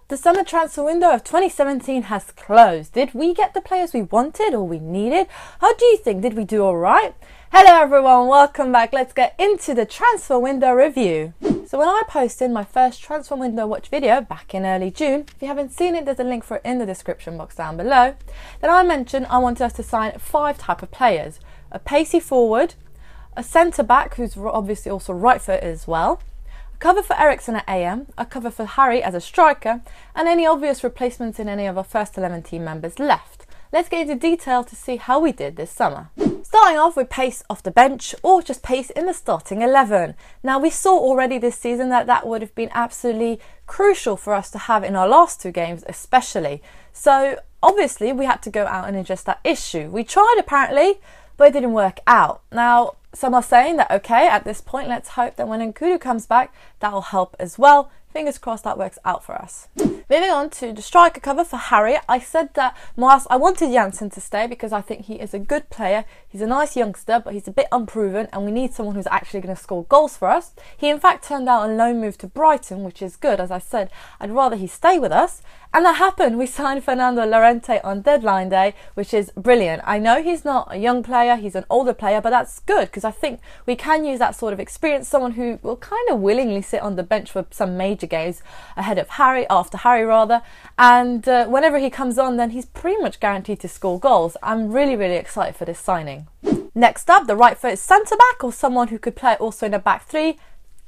The summer transfer window of 2017 has closed. Did we get the players we wanted or we needed? How do you think? Did we do all right? Hello everyone, welcome back. Let's get into the transfer window review. So when I posted my first transfer window watch video back in early June, if you haven't seen it, there's a link for it in the description box down below. Then I mentioned I wanted us to sign 5 types of players. A pacey forward, a centre back who's obviously also right footed as well, cover for Eriksen at AM, a cover for Harry as a striker, and any obvious replacements in any of our first 11 team members left. Let's get into detail to see how we did this summer. Starting off with pace off the bench or just pace in the starting 11. Now we saw already this season that would have been absolutely crucial for us to have in our last 2 games especially. So obviously we had to go out and address that issue. We tried apparently, but it didn't work out. Now some are saying that okay, at this point let's hope that when Nkudu comes back that will help as well. Fingers crossed that works out for us. Moving on to the striker cover for Harry, I said that I wanted Janssen to stay because I think he is a good player. He's a nice youngster, but he's a bit unproven and we need someone who's actually going to score goals for us. He in fact turned out a loan move to Brighton, which is good. As I said, I'd rather he stay with us. And that happened. We signed Fernando Llorente on deadline day, which is brilliant. I know he's not a young player, he's an older player, but that's good because I think we can use that sort of experience, someone who will kind of willingly sit on the bench for some major games after Harry rather, and whenever he comes on then he's pretty much guaranteed to score goals. I'm really excited for this signing. Next up, the right foot centre back or someone who could play also in a back 3.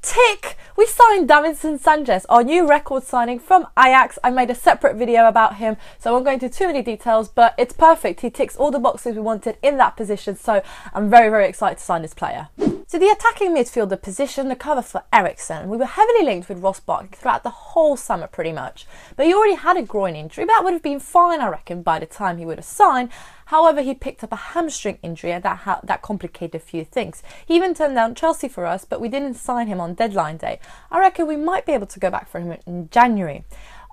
Tick! We signed Davinson Sanchez, our new record signing from Ajax. I made a separate video about him, so I won't go into too many details, but it's perfect. He ticks all the boxes we wanted in that position, so I'm very excited to sign this player. So the attacking midfielder position, the cover for Eriksen. We were heavily linked with Ross Barkley throughout the whole summer pretty much, but he already had a groin injury. That would have been fine, I reckon, by the time he would have signed. However, he picked up a hamstring injury and that complicated a few things. He even turned down Chelsea for us, but we didn't sign him on deadline day. I reckon we might be able to go back for him in January.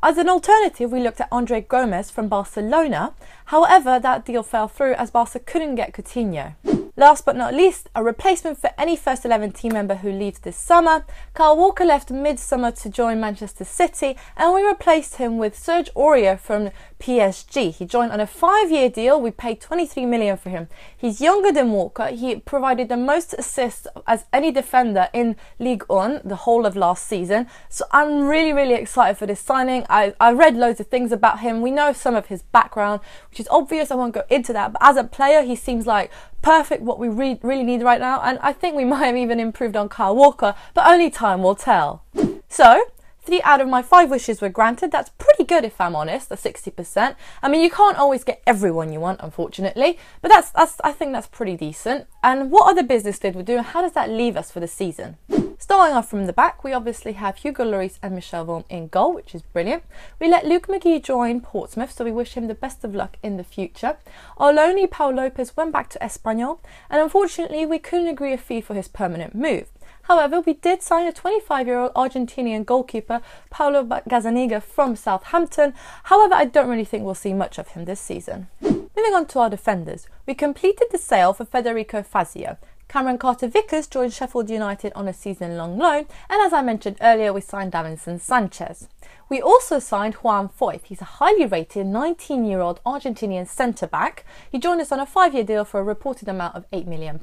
As an alternative, we looked at Andre Gomes from Barcelona. However, that deal fell through as Barca couldn't get Coutinho. Last but not least, a replacement for any first 11 team member who leaves this summer. Kyle Walker left mid-summer to join Manchester City and we replaced him with Serge Aurier from PSG. He joined on a 5-year deal. We paid 23 million for him. He's younger than Walker. He provided the most assists as any defender in Ligue 1 the whole of last season. So I'm really excited for this signing. I read loads of things about him. We know some of his background, which is obvious. I won't go into that, but as a player he seems like perfect, what we really need right now, and I think we might have even improved on Kyle Walker, but only time will tell. So 3 out of my 5 wishes were granted. That's pretty good if I'm honest, a 60%. I mean, you can't always get everyone you want, unfortunately, but I think that's pretty decent. And what other business did we do, and how does that leave us for the season? Starting off from the back, we obviously have Hugo Lloris and Michel Vorm in goal, which is brilliant. We let Luke McGee join Portsmouth, so we wish him the best of luck in the future. Our loanee Paul Lopez went back to Espanyol, and unfortunately we couldn't agree a fee for his permanent move. However, we did sign a 25-year-old Argentinian goalkeeper, Paulo Gazzaniga from Southampton. However, I don't really think we'll see much of him this season. Moving on to our defenders, we completed the sale for Federico Fazio. Cameron Carter-Vickers joined Sheffield United on a season-long loan, and as I mentioned earlier, we signed Davinson Sanchez. We also signed Juan Foyth. He's a highly rated 19-year-old Argentinian centre-back. He joined us on a 5-year deal for a reported amount of £8 million.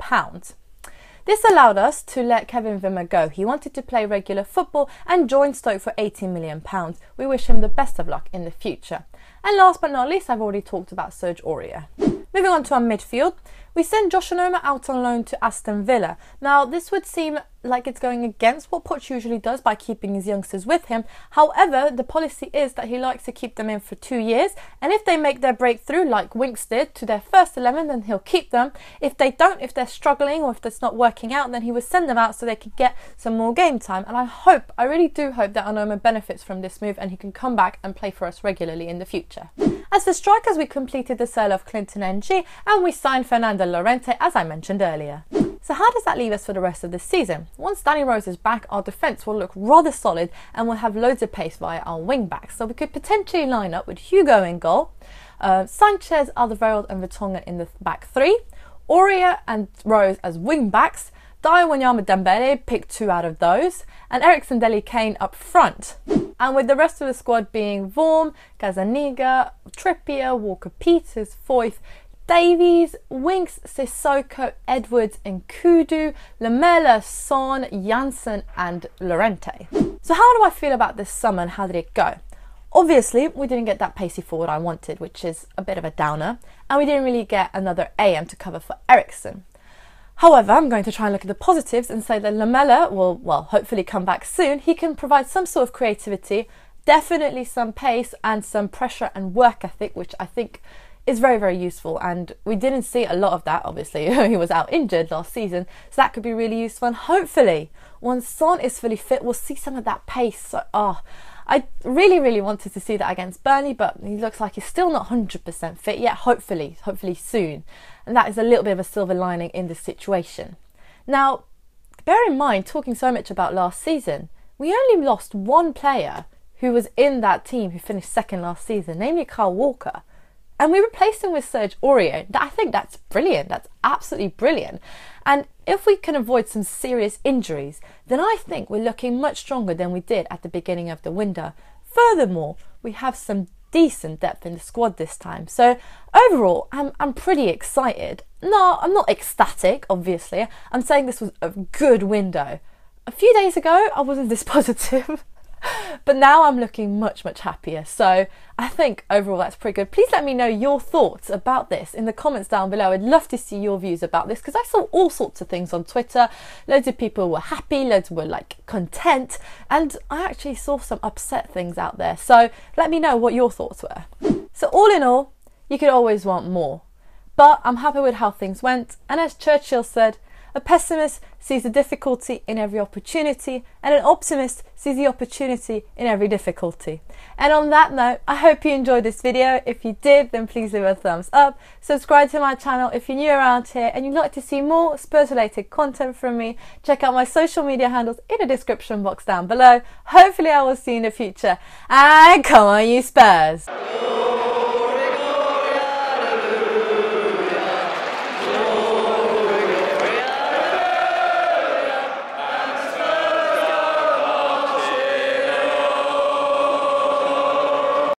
This allowed us to let Kevin Wimmer go. He wanted to play regular football and joined Stoke for £18 million. We wish him the best of luck in the future. And last but not least, I've already talked about Serge Aurier. Moving on to our midfield, we sent Josh Onoma out on loan to Aston Villa. Now, this would seem like it's going against what Poch usually does by keeping his youngsters with him. However, the policy is that he likes to keep them in for 2 years, and if they make their breakthrough like Winks did to their first 11, then he'll keep them. If they don't, if they're struggling or if it's not working out, then he would send them out so they could get some more game time. And I really do hope that Onoma benefits from this move and he can come back and play for us regularly in the future. As for strikers, we completed the sale of Clinton NG and we signed Fernando Llorente, as I mentioned earlier. So how does that leave us for the rest of this season? Once Danny Rose is back, our defence will look rather solid and we'll have loads of pace via our wing backs. So we could potentially line up with Hugo in goal, Sanchez, Alderweireld and Vertonghen in the back 3, Aurier and Rose as wing backs, Dyer Wanyama Dembele, pick 2 out of those, and Eriksen Dele Kane up front. And with the rest of the squad being Vorm, Gazaniga, Trippier, Walker-Peters, Foyth, Davies, Winks, Sissoko, Edwards and Kudu, Lamela, Son, Janssen and Llorente. So how do I feel about this summer and how did it go? Obviously, we didn't get that pacey forward I wanted, which is a bit of a downer, and we didn't really get another AM to cover for Eriksen. However, I'm going to try and look at the positives and say that Lamela will, well, hopefully come back soon. He can provide some sort of creativity, definitely some pace and some pressure and work ethic, which I think is very, very useful. And we didn't see a lot of that, obviously. He was out injured last season, so that could be really useful. And hopefully, once Son is fully fit, we'll see some of that pace. So, I really, really wanted to see that against Burnley, but he looks like he's still not 100% fit yet. Hopefully soon. And that is a little bit of a silver lining in this situation. Now, bear in mind, talking so much about last season, we only lost one player who was in that team who finished second last season, namely Kyle Walker. And we replaced him with Serge Aurier. I think that's brilliant. That's absolutely brilliant. And if we can avoid some serious injuries, then I think we're looking much stronger than we did at the beginning of the window. Furthermore, we have some decent depth in the squad this time. So overall, I'm pretty excited. No, I'm not ecstatic, obviously. I'm saying this was a good window. A few days ago, I wasn't this positive. But now I'm looking much, much happier. So I think overall that's pretty good. Please let me know your thoughts about this in the comments down below. I'd love to see your views about this because I saw all sorts of things on Twitter. Loads of people were happy, loads were like content, and I actually saw some upset things out there. So let me know what your thoughts were. So all in all, you could always want more. But I'm happy with how things went. And as Churchill said, a pessimist sees the difficulty in every opportunity, and an optimist sees the opportunity in every difficulty. And on that note, I hope you enjoyed this video. If you did, then please leave a thumbs up. Subscribe to my channel if you're new around here and you'd like to see more Spurs related content from me. Check out my social media handles in the description box down below. Hopefully I will see you in the future. And come on, you Spurs!